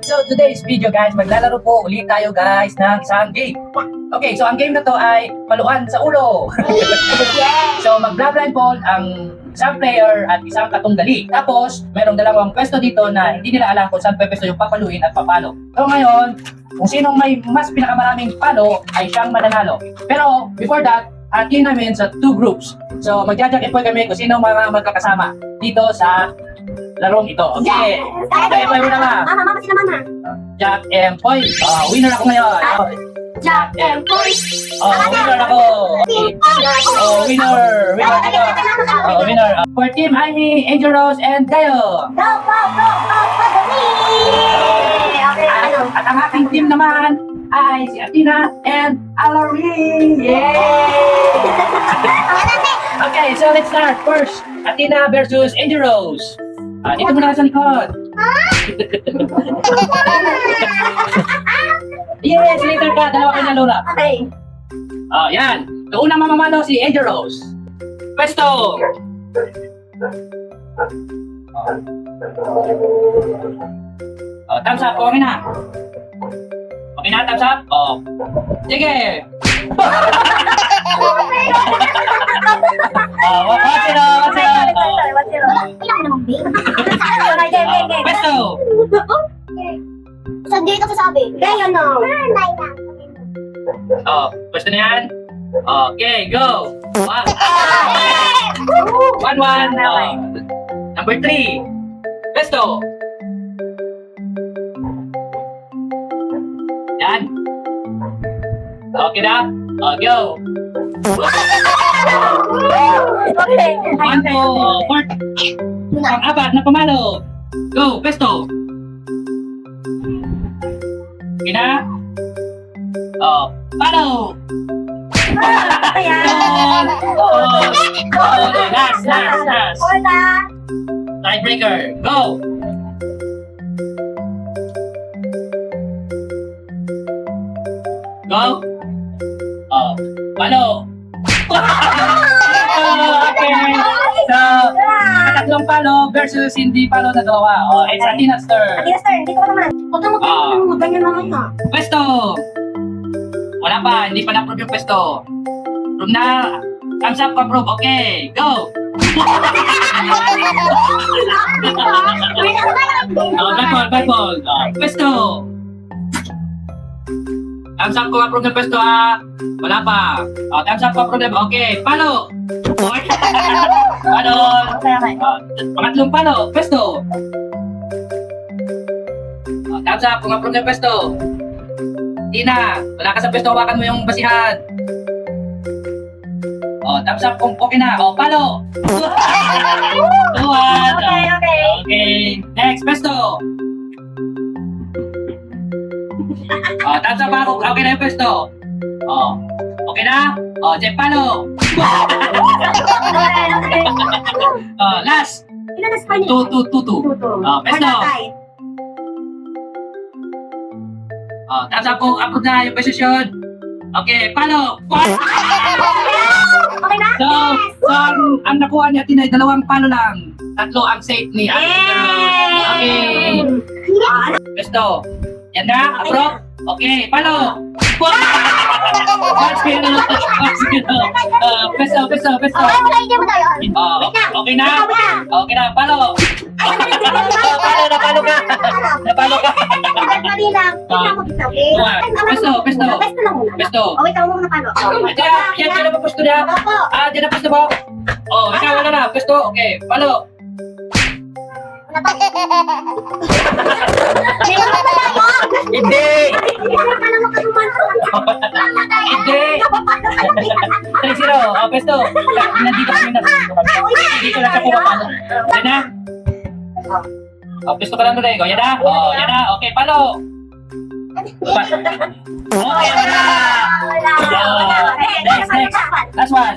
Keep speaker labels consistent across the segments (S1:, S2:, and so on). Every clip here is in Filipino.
S1: So today's video guys, maglalaro po ulit tayo guys ng isang game. Okay, so ang game na to ay paluan sa ulo. So mag-blindfold ang isang player at isang katunggali. Tapos, merong dalawang pwesto dito na hindi nila alam kung saan pwesto yung papaluin at papalo. So ngayon, kung sinong may mas pinakamaraming palo ay siyang mananalo. Pero before that, hatiin namin sa two groups. So magja-jack and point kami kung sino mga magkakasama dito sa larong ito. Okay. Okay, point muna ba?
S2: Mama, sila mama.
S1: Jack and point. Winner ako ngayon.
S2: Jack and point.
S1: Winner ako. Winner. Winner ako. Winner. For team Amy, Angel Rose, and Dayo.
S2: Go, follow me. Okay, ano?
S1: At ang aking team naman ay si Athena and Alari. Yay! Okay, so let's start. First, Athena versus Angel Rose. Dito muna sa likod. Yes, later ka. Dalawa kayo na lura.
S2: Okay.
S1: Yan. Yung unang mamamalo si Angel Rose. Pwesto. Thumbs up. Okay na. Okay na, thumbs up? Sige. What's it on?
S2: Ilang mo namang big? Okay, game.
S1: Pwesto.
S2: Saan dito sasabi? Kaya no.
S1: Pwesto na yan. Okay, go. 1-1. Number 3. Pwesto. Yan. Okay na? Go.
S2: Okay.
S1: 1-4. Pang-apat na pamalo. Go, pesto. Okay na? Palo. Last. Tiebreaker. Go. Go. Palo. Okay. So, tatlong palo versus hindi palo na dalawa. It's Athena's turn.
S2: Athena's turn. Dito ka naman. Huwag kang ganyan naman na.
S1: Pwesto. Wala pa. Hindi pa na-approve yung pwesto. Approve na. Thumbs up, approve. Okay. Go. Bad ball. Pwesto. Thumbs up kung approve ng pwesto ha. Wala pa. Thumbs up kung approve ng. Okay. Palo. Palo. Pangatlong palo. Pwesto. Thumbs up kung approve ng pwesto. Tina, wala ka sa pwesto. Hawakan mo yung basihan. Thumbs up kung okay na. Palo. 2-1. Okay. Next, pwesto. Thumbs up ako. Okay na yung pwesto. Okay na? Jeff, palo. Last. 2-2. Pwesto. Thumbs up kung approve na yung position. Okay, palo.
S2: Okay na?
S1: So, ang nakuha niya Tina ay 2 palo lang. 3 ang safe ni Okay. Pwesto. Yan na, approve. Okay, palo. Pwesto.
S2: Wala hindi mo tayo.
S1: Okay na? Okay na, palo. Napalo ka.
S2: Dali lang. Tingnan mo dito, okay?
S1: Pwesto.
S2: Pesto lang muna.
S1: Pwesto.
S2: Wait, ako muna palo.
S1: Diyan na pa pwesto niya.
S2: Opo.
S1: Diyan na pwesto mo. Ikaw wala na, pwesto. Okay, palo. Hindi. Hindi. 3-0. Pwesto. Nandito kami na. Dito lang ako palo. Yan na. Pwesto ka lang doon. Yan na. Yan na. Okay, palo. Okay, yan na. Next. Last one.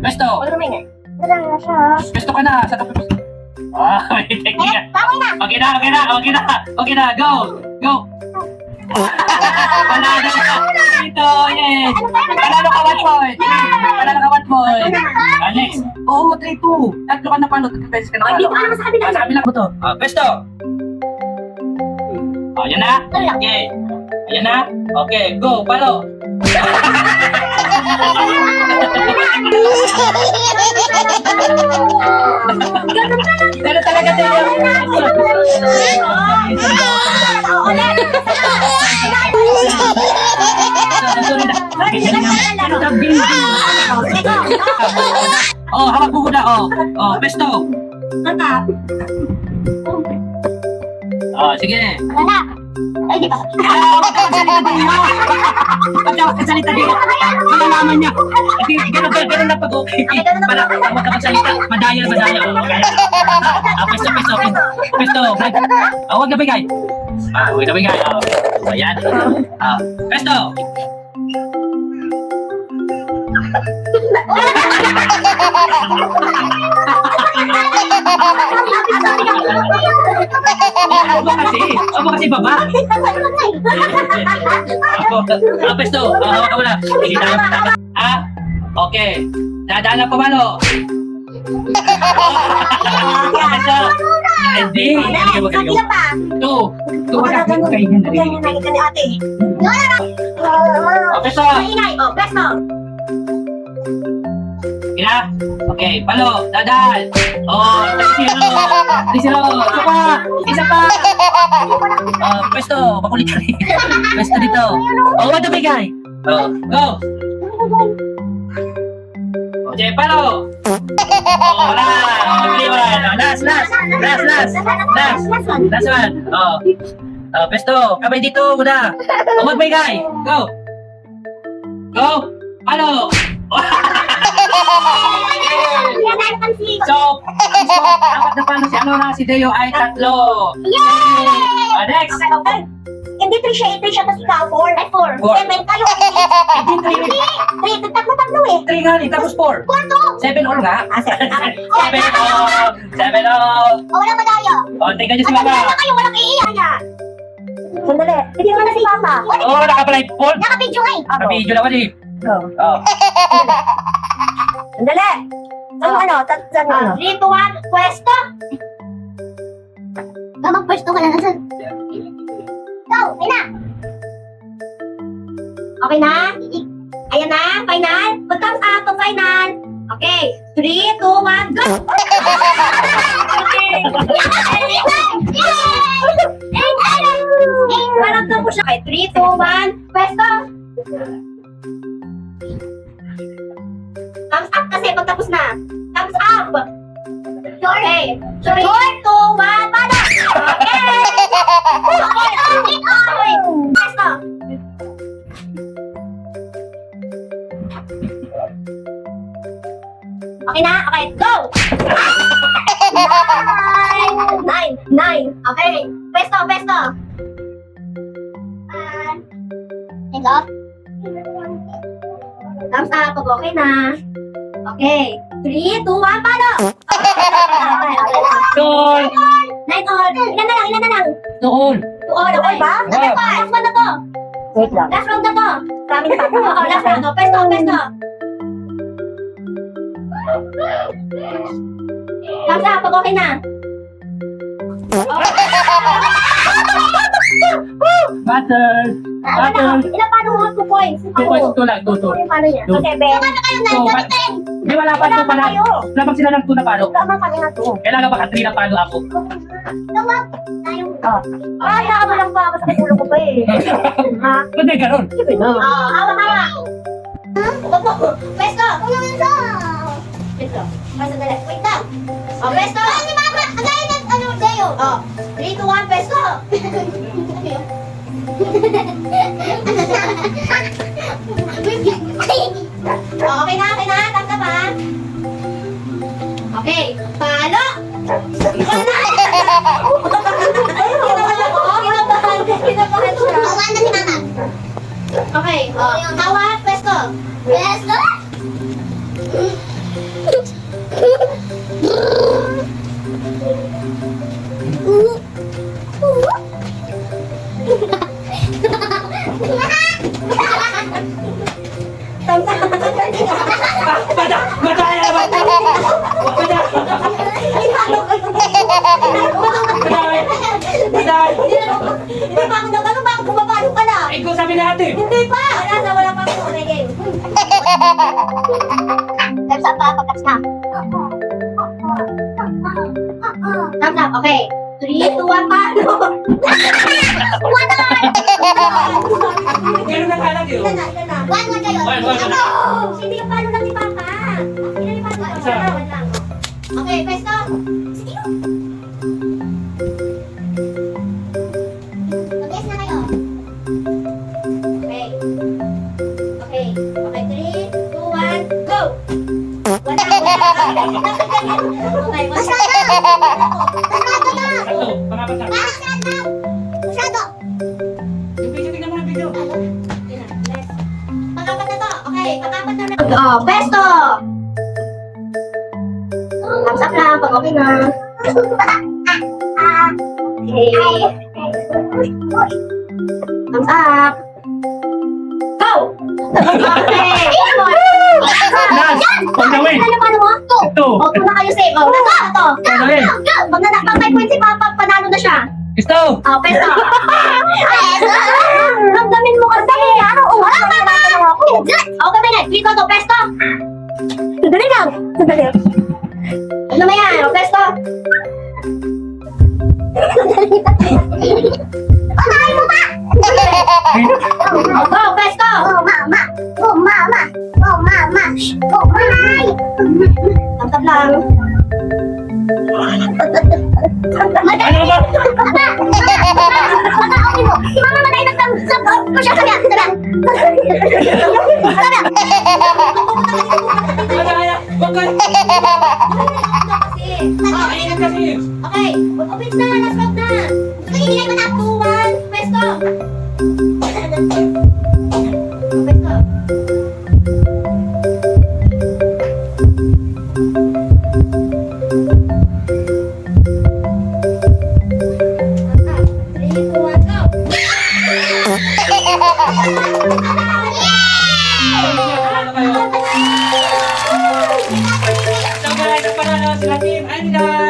S1: Pwesto. Pwesto ka na. Sa tapos. May technique. Okay na. Go. Panalo ka. Dito, yes. Panalo ka 1 point. Panalo ka 1 point. Next. Oo, 3-2. Tatlo ka na palo. 3 beses ka na palo.
S2: Dito ka naman sa kabila.
S1: Sa kabila ko to. Pesto. Yan na. Okay. Ayan na. Okay, go. Palo. Pero talaga tayo. Oh, hawak mo muna. Oh, pesto. Oh, sige.
S2: Ay, di ba?
S1: Pagkasalita din. Malalaman niya. Ganun na pag-okay. Para huwag ka magsalita. Madaya. Okay. Pesto. Pesto. Huwag na bigay. Huwag na bigay. Ayan. Pesto. Ako kasi baba. Pesto. Hawak ka muna. Hindi tayo matapos. Okay. Dadaan na pamalo. Hindi.
S2: Kabila pa.
S1: Two. Ganyan
S2: nakita ni ate.
S1: Pesto.
S2: Maingay. Pesto.
S1: Kina? Okay, palo, dadal. 3-0. Isa pa. Pesto, makulit ka rin. Pesto dito. Wag na bigay. Go. Okay, palo. Wala. Last one. Pesto, kamay dito muna. Magbigay. Go. Palo. So, apat na palo si Deo ay 3. Next.
S2: Hindi 3 siya, 3 siya, tapos ikaw 4. Ay, 4. 7 kayo.
S1: Hindi
S2: 3, tatlo eh.
S1: 3 nga rin, tapos 4. 7 all nga.
S2: 7
S1: all.
S2: Walang madaya.
S1: Tingnan niyo si
S2: Madaya
S1: Mama.
S2: kayo, walang iiyak. Sandali, hindi naman na si Papa.
S1: Naka-blind Paul.
S2: Naka-video nga eh.
S1: Naka-video naman eh.
S2: Sandali. Saan ano? 3, 2, 1, pwesto. Pwesto ka na nasan? Go, okay na. Okay na? Ayan na, final. Put thumbs up to final. Okay, 3, 2, 1, go! Parang po siya. Okay, 3, 2, 1, pwesto. Thumbs up kasi pag tapos na. Thumbs up. Okay. 3, 2, 1, pada! Okay! Okay! Pwesto. Okay na? Okay, go! 9. Okay. Pwesto. Hello? Thumbs up pag okay na. Okay. 3, 2, 1, palo!
S1: Doon.
S2: 9 all. Ilan na lang?
S1: Doon.
S2: 2 all, okay ba? Sabi ko, last one na to.
S3: Wait lang.
S2: Last round na to. Kami na pa. Oo, last round to. Pwesto. Thumbs up pag okay na.
S1: Butter.
S2: Ilan paano mo 2 points?
S1: 2 points, 2 lang. 2.
S2: Yung paano niya?
S1: Two.
S2: 7. Wala kayo na.
S1: So, Hindi, wala pa 2 pala.
S2: Kayo.
S1: Lamang sila ng 2 na palo.
S2: Tama kami na 2.
S1: Kailangan ba 3 na palo ako?
S2: Ay, nakama lang pa. Masakit ulo ko pa eh. Ha?
S1: Hindi, ganun.
S3: Sige na.
S2: Hawak. Pwesto. Pwesto. Dali. Wait lang. Pwesto. Ay, mama. Agayin na, Dayo. 3, 2, 1, pwesto. Okay na. Tangka pa. Okay. Palo. Kinabahan siya. Awan na si mama. Okay. Hawak, pwesto. Pwesto? Thumbs up. Okay. 3, 2, 1, paano?
S1: Ganun na kalag yun.
S2: Ilan na? 1 kayo.
S1: One kayo.
S2: Ako! Hindi yung palo lang ni Papa. Ilan ni Papa?
S1: Isa.
S2: One lang. Okay, pesto. Sige. Mag-guess na kayo. Okay. Okay. Okay, 3, 2, 1, go! Wala. Okay, basta na! Basta na!
S1: Tatlo, pangapat na.
S2: Parang saan na? Masyado!
S1: Yung video, tingnan mo ng video.
S2: Pang-apat na to. Okay, pang-apat na round. Oh, pesto! Thumbs up lang pag okay na. Okay. Thumbs up. Go! Okay.
S1: Last, on the way.
S2: Ano paano mo?
S1: Two.
S2: O, two na kayo safe. O, na to.
S1: On the way.
S2: Pag nanakpang may point si Papa, panalo na siya.
S1: Stop.
S2: Oh, peso. Ramdamin mo kasi. Wala ba ba? O, kami na. Dito to, pesto. Dali lang. Dali. Ano ba yan? O, pesto. Patayin mo ba? O, go, pesto. Oh, mama. Oh, mama. Oh, mama. Oh, mama. Tantap lang.
S1: Ano ba?
S2: Patayin mo. Si mama matay nagtamsap ko siya. Sabi.
S1: Kaya, wag ka. Ah, ingat kasi.
S2: Okay, open na, last round na. Sige, hindi mo na 2, 1, pwesto. Pwesto. Three, two, one, go.
S1: So guys, ang panalo sila team Anda.